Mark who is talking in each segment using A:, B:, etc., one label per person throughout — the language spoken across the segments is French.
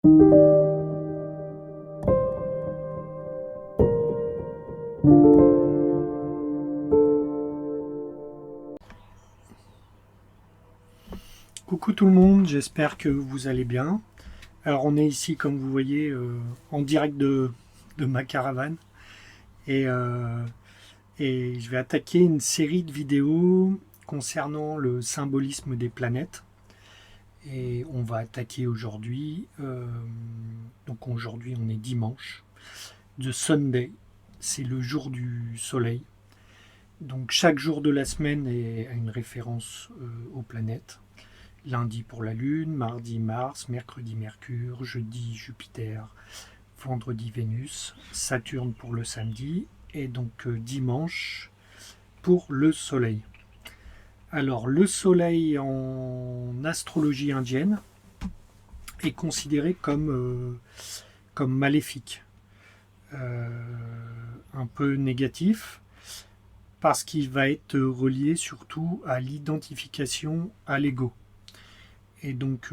A: Coucou tout le monde, j'espère que vous allez bien. Alors on est ici, comme vous voyez, en direct de ma caravane et, euh, et je vais attaquer une série de vidéos concernant le symbolisme des planètes. Et on va attaquer aujourd'hui, donc aujourd'hui on est dimanche, The Sunday, c'est le jour du soleil. Donc chaque jour de la semaine a une référence aux planètes. Lundi pour la Lune, mardi Mars, mercredi Mercure, jeudi Jupiter, vendredi Vénus, Saturne pour le samedi et donc dimanche pour le Soleil. Alors le Soleil en astrologie indienne est considéré comme maléfique, un peu négatif parce qu'il va être relié surtout à l'identification à l'ego. Et donc,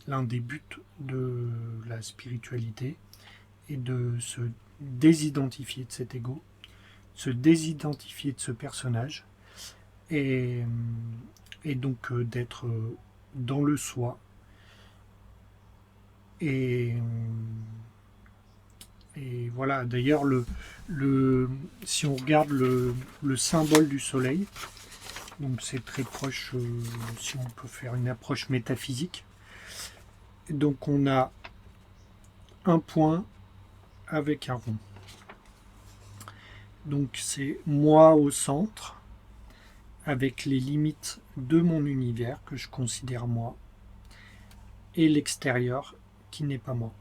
A: l'un des buts de la spiritualité est de se désidentifier de cet ego, se désidentifier de ce personnage, et, et donc d'être dans le soi. Et, et voilà, d'ailleurs, si on regarde le symbole du soleil, donc c'est très proche, si on peut faire une approche métaphysique. Donc on a un point avec un rond. Donc c'est moi au centre, avec les limites de mon univers que je considère moi, et l'extérieur qui n'est pas moi.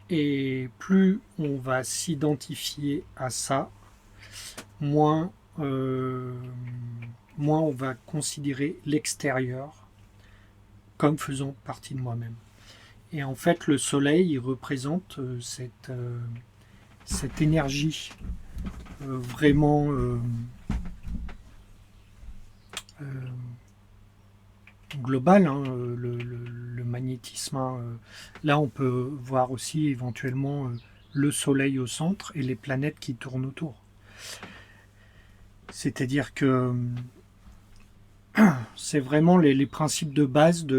A: Et plus on va s'identifier à ça, moins, moins on va considérer l'extérieur comme faisant partie de moi-même. Et en fait, le soleil, il représente cette énergie vraiment euh, globale, hein, le magnétisme. Hein, là, on peut voir aussi éventuellement le soleil au centre et les planètes qui tournent autour. C'est-à-dire que c'est vraiment les principes de base de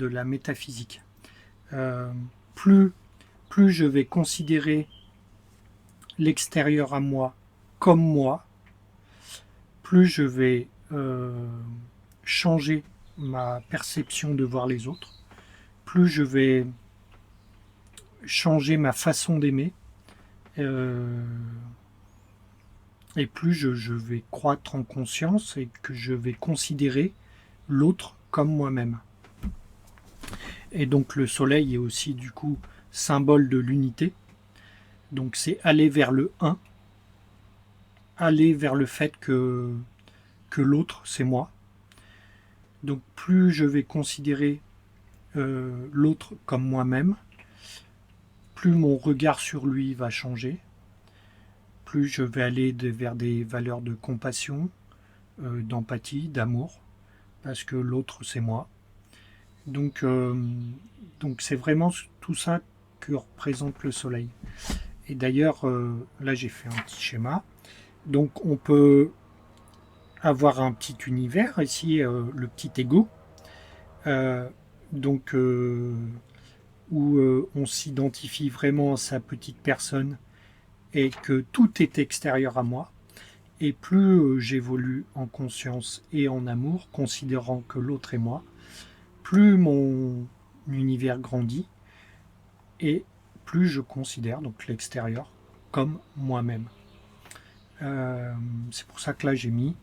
A: la métaphysique. Euh, plus, plus je vais considérer l'extérieur à moi comme moi, plus je vais changer ma perception de voir les autres, plus je vais changer ma façon d'aimer, euh, et plus je vais croître en conscience et que je vais considérer l'autre comme moi-même. Et donc le soleil est aussi du coup symbole de l'unité. Donc c'est aller vers le un, aller vers le fait que l'autre c'est moi. Donc plus je vais considérer l'autre comme moi-même, plus mon regard sur lui va changer, plus je vais aller vers des valeurs de compassion, d'empathie, d'amour, parce que l'autre c'est moi. Donc, donc c'est vraiment tout ça que représente le soleil. Et d'ailleurs, là j'ai fait un petit schéma. Donc on peut avoir un petit univers, ici le petit ego, euh, donc où on s'identifie vraiment à sa petite personne et que tout est extérieur à moi. Et plus j'évolue en conscience et en amour, considérant que l'autre est moi, plus mon univers grandit et plus je considère donc l'extérieur comme moi-même. C'est pour ça que là j'ai mis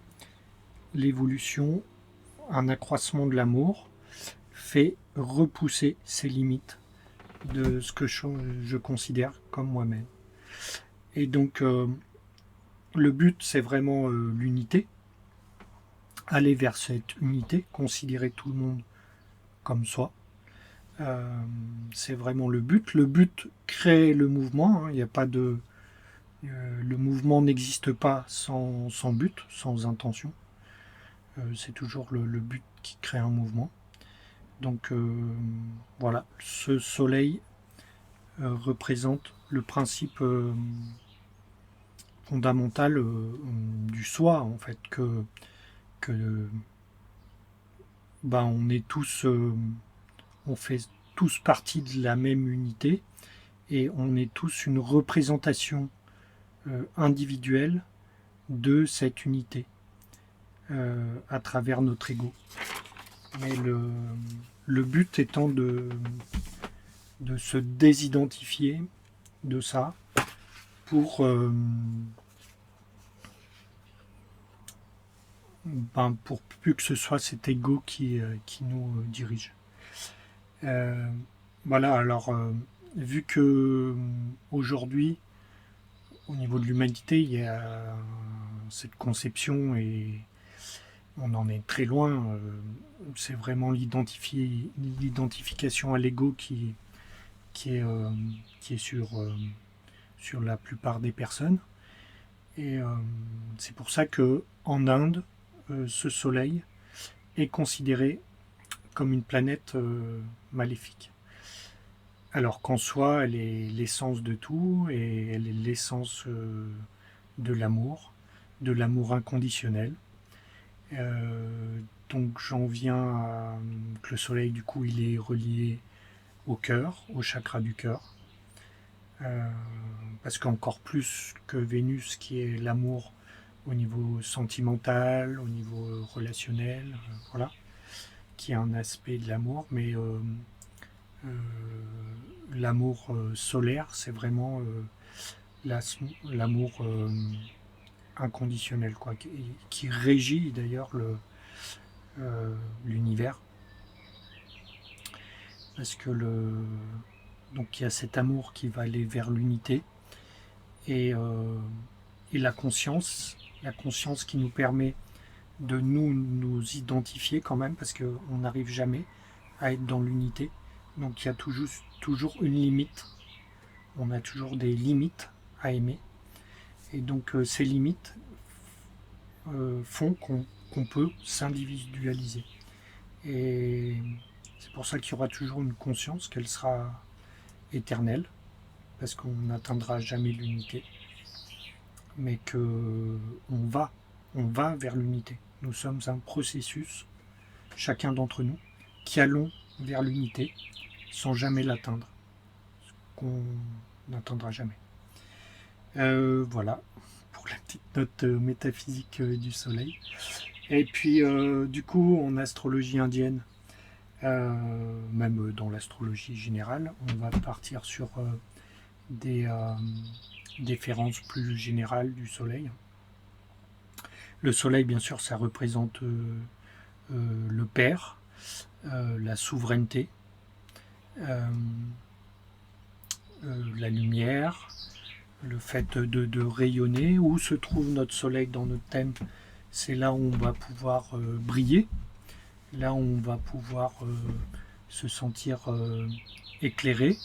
A: l'évolution, un accroissement de l'amour fait repousser ses limites de ce que je considère comme moi-même. Et donc le but c'est vraiment l'unité, aller vers cette unité, considérer tout le monde comme soi. C'est vraiment le but. Le but crée le mouvement. Hein. Il n'y a pas de, le mouvement n'existe pas sans but, sans intention. C'est toujours le but qui crée un mouvement. Donc voilà, ce soleil représente le principe fondamental du soi, en fait, que on est tous, on fait tous partie de la même unité et on est tous une représentation individuelle de cette unité à travers notre ego. Mais le but étant de se désidentifier de ça pour plus que ce soit cet ego qui nous dirige. Voilà, alors vu que aujourd'hui, au niveau de l'humanité, il y a cette conception et on en est très loin. C'est vraiment l'identification à l'ego qui est, euh, qui est sur la plupart des personnes. Et c'est pour ça que en Inde, ce soleil est considéré comme une planète maléfique. Alors qu'en soi, elle est l'essence de tout et elle est l'essence de l'amour inconditionnel. Donc j'en viens à que le soleil, du coup, il est relié au cœur, au chakra du cœur. Parce qu'encore plus que Vénus, qui est l'amour au niveau sentimental, au niveau relationnel, voilà, qui est un aspect de l'amour, mais euh, l'amour solaire, c'est vraiment l'amour inconditionnel, quoi, qui régit d'ailleurs l'univers. Parce que donc il y a cet amour qui va aller vers l'unité et, euh, et la conscience qui nous permet de nous identifier quand même, parce qu'on n'arrive jamais à être dans l'unité. Donc il y a toujours une limite. On a toujours des limites à aimer. Et donc ces limites font qu'on peut s'individualiser. Et c'est pour ça qu'il y aura toujours une conscience, qu'elle sera éternelle, parce qu'on n'atteindra jamais l'unité, mais que on va vers l'unité. Nous sommes un processus, chacun d'entre nous, qui allons vers l'unité sans jamais l'atteindre, qu'on n'atteindra jamais. Voilà pour la petite note métaphysique du soleil. Et puis du coup en astrologie indienne, même dans l'astrologie générale, on va partir sur des différences plus générales du soleil. Le soleil, bien sûr, ça représente le père, la souveraineté, euh, la lumière, le fait de rayonner. Où se trouve notre soleil dans notre thème? C'est là où on va pouvoir briller, là où on va pouvoir se sentir éclairé,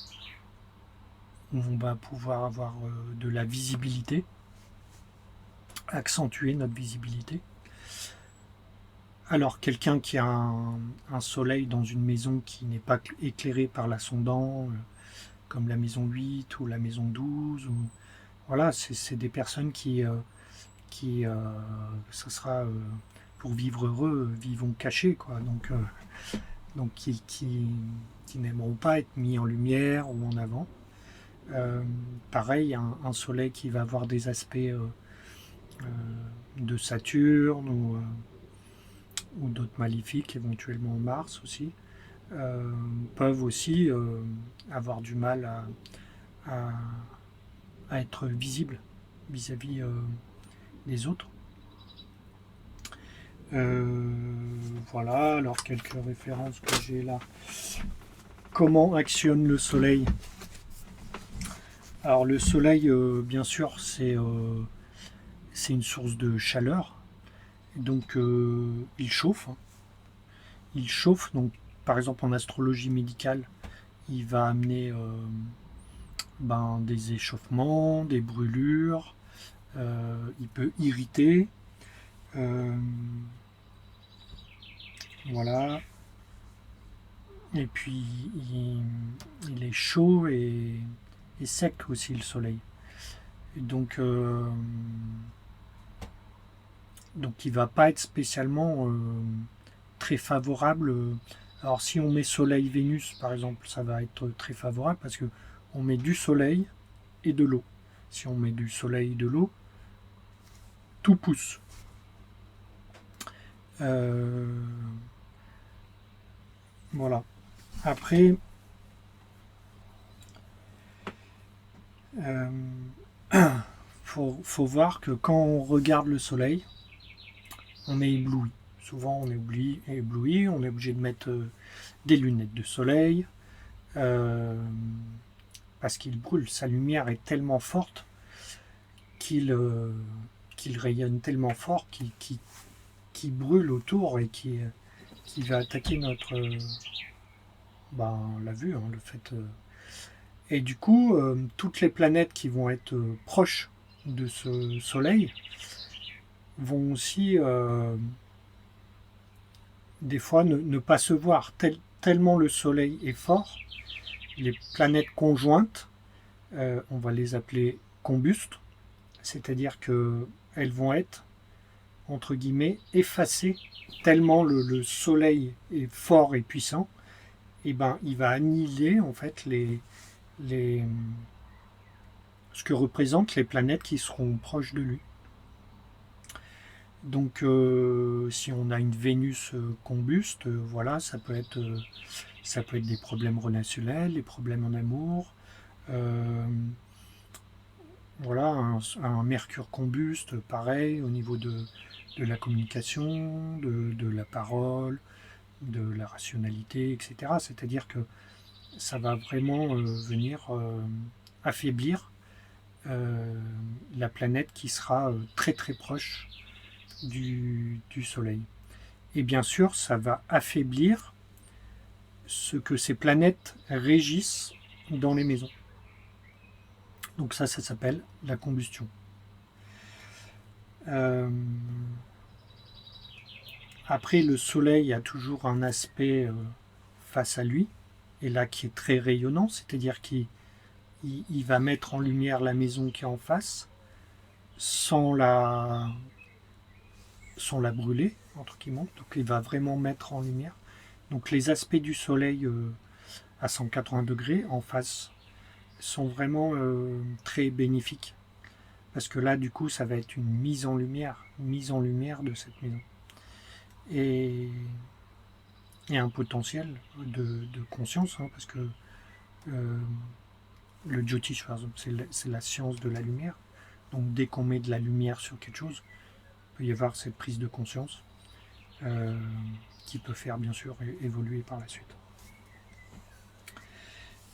A: où on va pouvoir avoir de la visibilité, accentuer notre visibilité. Alors quelqu'un qui a un soleil dans une maison qui n'est pas éclairée par l'ascendant, comme la maison 8 ou la maison 12, voilà, c'est des personnes qui ça sera pour vivre heureux, vivons cachés, quoi. Donc qui n'aimeront pas être mis en lumière ou en avant. Pareil, un soleil qui va avoir des aspects de Saturne ou d'autres maléfiques, éventuellement Mars aussi, peuvent aussi avoir du mal à, à être visibles vis-à-vis des autres. Voilà, alors quelques références que j'ai là. Comment actionne le soleil? Alors le soleil, bien sûr, c'est une source de chaleur. Donc il chauffe. Il chauffe, donc par exemple en astrologie médicale, il va amener des échauffements, des brûlures, il peut irriter. Euh, voilà. Et puis il est chaud et sec aussi le soleil. Et donc il va pas être spécialement très favorable. Alors si on met Soleil-Vénus par exemple, ça va être très favorable parce que on met du soleil et de l'eau. Si on met du soleil et de l'eau, tout pousse. Euh, voilà. Après, euh, faut voir que quand on regarde le soleil, on est ébloui. Souvent, on est ébloui, on est obligé de mettre des lunettes de soleil parce qu'il brûle. Sa lumière est tellement forte qu'il rayonne tellement fort qu'il brûle autour et qui va attaquer la vue, hein, le fait. Et du coup, toutes les planètes qui vont être proches de ce Soleil vont aussi des fois ne pas se voir tellement le Soleil est fort. Les planètes conjointes, on va les appeler combustes, c'est-à-dire qu'elles vont être entre guillemets effacées tellement le Soleil est fort et puissant. Et ben, il va annihiler en fait les, ce que représentent les planètes qui seront proches de lui. Donc, si on a une Vénus combuste, voilà, ça peut être des problèmes relationnels, des problèmes en amour. Euh, voilà, un Mercure combuste, pareil, au niveau de la communication, de la parole, de la rationalité, etc. C'est-à-dire que ça va vraiment venir affaiblir la planète qui sera très très proche du Soleil. Et bien sûr, ça va affaiblir ce que ces planètes régissent dans les maisons. Donc ça s'appelle la combustion. Euh, Après, le Soleil a toujours un aspect face à lui, et là qui est très rayonnant, c'est-à-dire qu'il va mettre en lumière la maison qui est en face, sans la brûler, entre guillemets. Donc il va vraiment mettre en lumière. Donc les aspects du Soleil à 180 degrés en face sont vraiment très bénéfiques. Parce que là, du coup, ça va être une mise en lumière de cette maison. Et, et un potentiel de conscience, hein, parce que euh, le Jyotish, par exemple, c'est la science de la lumière. Donc dès qu'on met de la lumière sur quelque chose, il peut y avoir cette prise de conscience euh, qui peut faire, bien sûr, évoluer par la suite.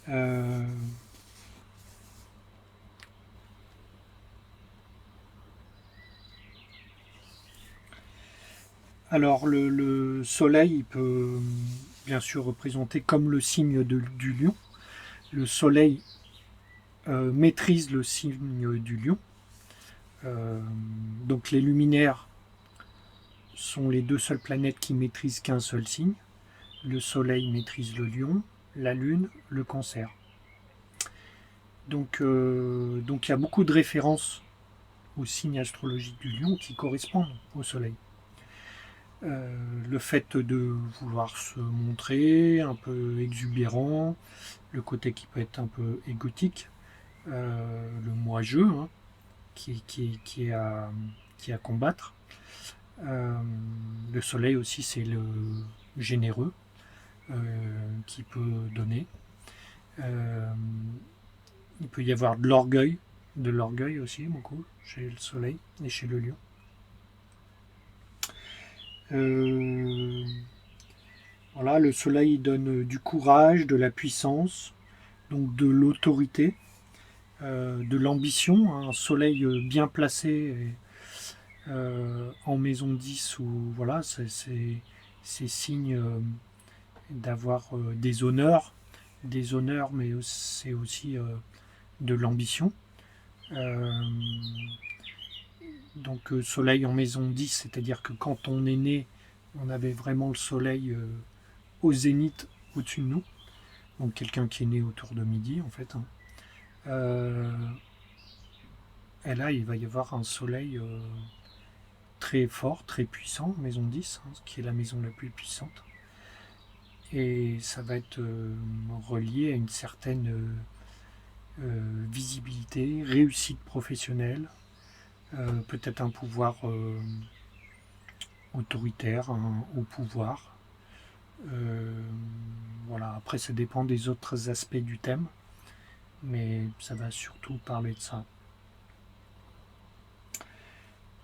A: Euh, Alors le soleil il peut bien sûr représenter comme le signe du lion. Le soleil maîtrise le signe du lion. Euh, donc les luminaires sont les deux seules planètes qui maîtrisent qu'un seul signe. Le soleil maîtrise le lion, la lune le cancer. Donc il y a beaucoup de références au signe astrologique du lion qui correspondent au soleil. Le fait de vouloir se montrer un peu exubérant, le côté qui peut être un peu égotique, le moi-je hein, qui est à combattre. Le soleil aussi, c'est le généreux qui peut donner. Euh, il peut y avoir de l'orgueil aussi beaucoup chez le soleil et chez le lion. Euh, voilà, le soleil donne du courage, de la puissance, donc de l'autorité, de l'ambition. Un soleil bien placé en maison 10 ou voilà, c'est signe d'avoir des honneurs, mais c'est aussi de l'ambition. Euh, donc soleil en maison 10, c'est-à-dire que quand on est né, on avait vraiment le soleil au zénith au-dessus de nous. Donc quelqu'un qui est né autour de midi en fait. Hein. Et là, il va y avoir un soleil très fort, très puissant, maison 10, hein, qui est la maison la plus puissante. Et ça va être relié à une certaine visibilité, réussite professionnelle, peut-être un pouvoir autoritaire, au pouvoir. Voilà. Après, ça dépend des autres aspects du thème, mais ça va surtout parler de ça.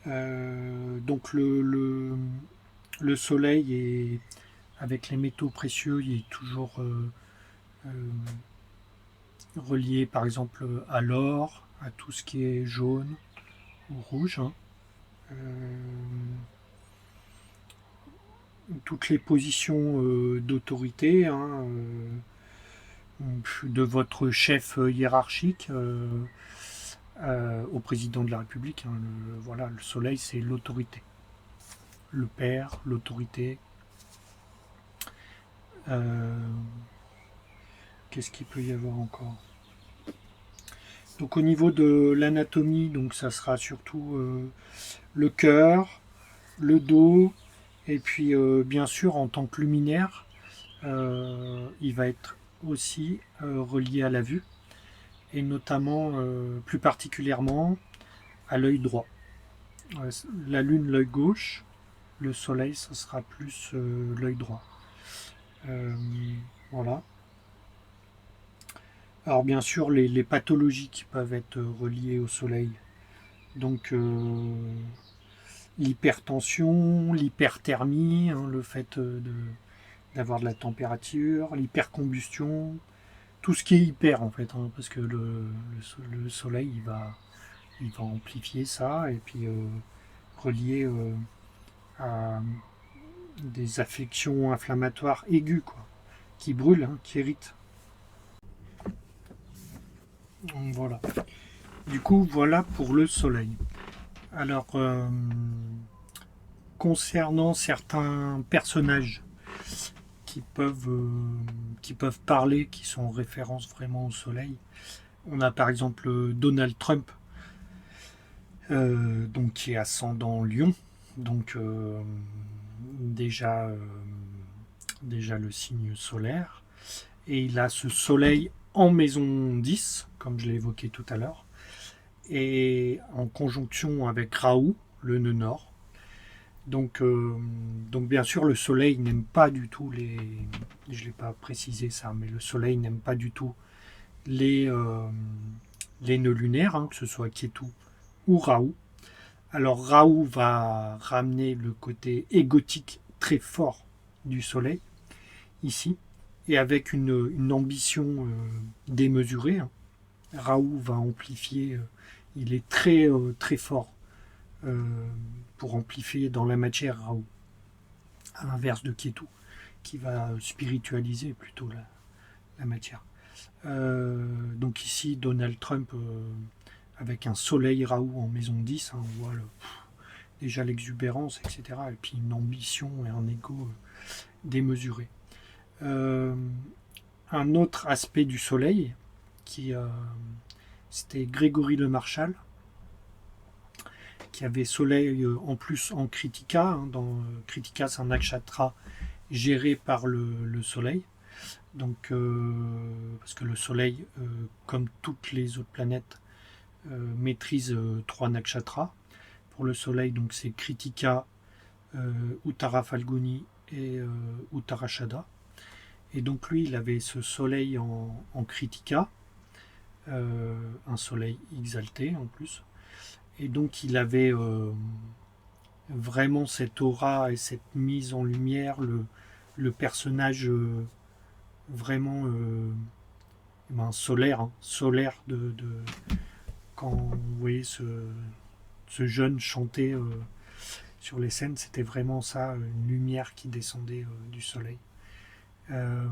A: Donc le soleil est, avec les métaux précieux, il est toujours euh, relié par exemple à l'or, à tout ce qui est jaune ou rouge. Hein. Euh, toutes les positions d'autorité, hein, de votre chef hiérarchique au président de la République. Hein. Voilà, le soleil, c'est l'autorité. Le père, l'autorité. Euh, Qu'est-ce qu'il peut y avoir encore? Donc au niveau de l'anatomie, donc ça sera surtout le cœur, le dos, et puis bien sûr en tant que luminaire, il va être aussi relié à la vue, et notamment plus particulièrement à l'œil droit. La lune, l'œil gauche, le soleil, ça sera plus l'œil droit. Euh, voilà. Alors bien sûr, les pathologies qui peuvent être reliées au soleil, donc l'hypertension, l'hyperthermie, hein, le fait d'avoir de la température, l'hypercombustion, tout ce qui est hyper en fait, hein, parce que le soleil il va amplifier ça et puis relier à des affections inflammatoires aiguës quoi, qui brûlent, hein, qui irritent. Donc, voilà. Du coup, voilà pour le soleil. Alors, concernant certains personnages qui peuvent parler, qui sont en référence vraiment au soleil, on a par exemple Donald Trump, donc qui est ascendant Lion, donc déjà, déjà le signe solaire, et il a ce soleil en maison 10, comme je l'ai évoqué tout à l'heure, et en conjonction avec Raoult, le nœud nord. Donc bien sûr, le soleil n'aime pas du tout les... Je ne l'ai pas précisé ça, mais le soleil n'aime pas du tout les, euh, les nœuds lunaires, hein, que ce soit Ketu ou Raoult. Alors Raoult va ramener le côté égotique très fort du soleil, ici, et avec une ambition démesurée. Hein. Raoult va amplifier, il est très fort euh, pour amplifier dans la matière Raoult, à l'inverse de Ketu, qui va spiritualiser plutôt la matière. Donc ici, Donald Trump, avec un soleil Raoult en maison 10, hein, on voit déjà l'exubérance, etc. Et puis une ambition et un ego démesuré. Euh, un autre aspect du soleil, qui c'était Grégory Le Marchal, qui avait soleil en plus en Kritika. Hein, dans Kritika, c'est un nakshatra géré par le soleil. Donc, parce que le soleil, comme toutes les autres planètes, maîtrise trois nakshatras. Pour le soleil, donc c'est Kritika, Uttara Falguni et Uttarashada. Et donc lui, il avait ce soleil en Kritika, un soleil exalté en plus. Et donc il avait vraiment cette aura et cette mise en lumière, le personnage vraiment solaire, hein, solaire quand vous voyez ce jeune chanter sur les scènes, c'était vraiment ça, une lumière qui descendait du soleil. Euh,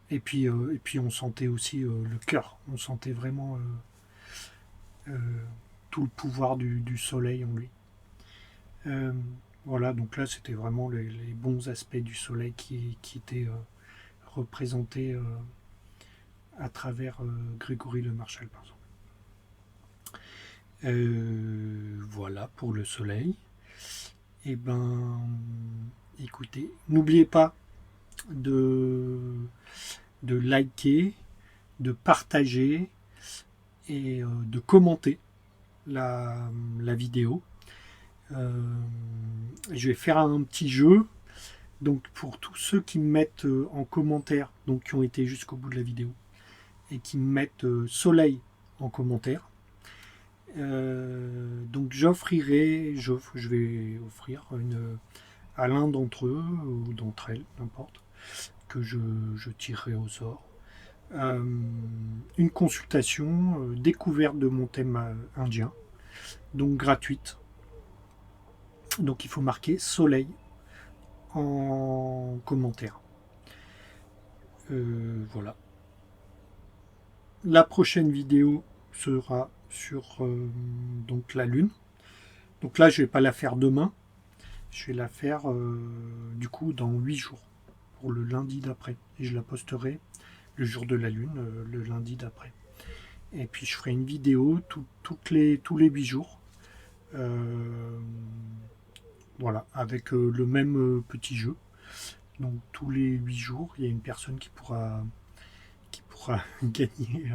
A: et puis on sentait aussi le cœur, on sentait vraiment tout le pouvoir du soleil en lui. Euh, Voilà, donc là c'était vraiment les bons aspects du soleil qui étaient représentés à travers Grégory Le Marchal, par exemple. Voilà pour le soleil. Et ben, écoutez, n'oubliez pas de, de liker, de partager et de commenter la vidéo. Euh, je vais faire un petit jeu. Donc pour tous ceux qui me mettent en commentaire, donc qui ont été jusqu'au bout de la vidéo, et qui me mettent soleil en commentaire, donc je vais offrir à l'un d'entre eux ou d'entre elles, n'importe, que je tirerai au sort, euh, une consultation découverte de mon thème indien, donc gratuite. Donc il faut marquer soleil en commentaire. Voilà. La prochaine vidéo sera sur donc la Lune. Donc là, je ne vais pas la faire demain. Je vais la faire du coup dans 8 jours, pour le lundi d'après. Et je la posterai le jour de la Lune, le lundi d'après. Et puis je ferai une vidéo tous les 8 jours. Euh, voilà, avec le même petit jeu. Donc tous les 8 jours, il y a une personne qui pourra gagner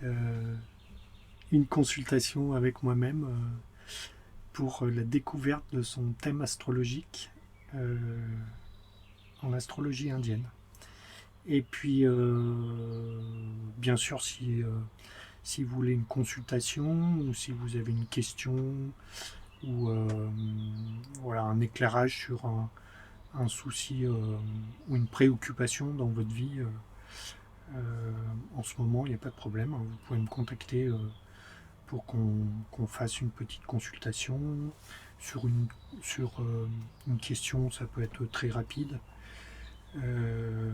A: euh, une consultation avec moi-même pour la découverte de son thème astrologique euh, en astrologie indienne. Et puis, bien sûr, si vous voulez une consultation ou si vous avez une question ou voilà, un éclairage sur un souci ou une préoccupation dans votre vie, en ce moment, il n'y a pas de problème. Vous pouvez me contacter pour qu'on fasse une petite consultation sur une question, ça peut être très rapide. Euh,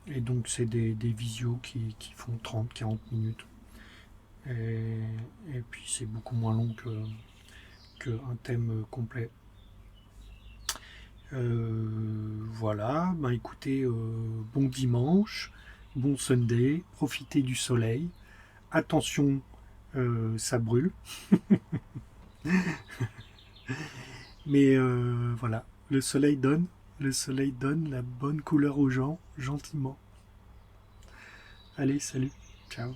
A: et donc c'est des visios qui font 30-40 minutes. Et, et puis c'est beaucoup moins long qu'un thème complet. Voilà, ben écoutez, bon dimanche, bon Sunday, profitez du soleil. Attention, ça brûle. Mais voilà, le soleil donne la bonne couleur aux gens, gentiment. Allez, salut, ciao.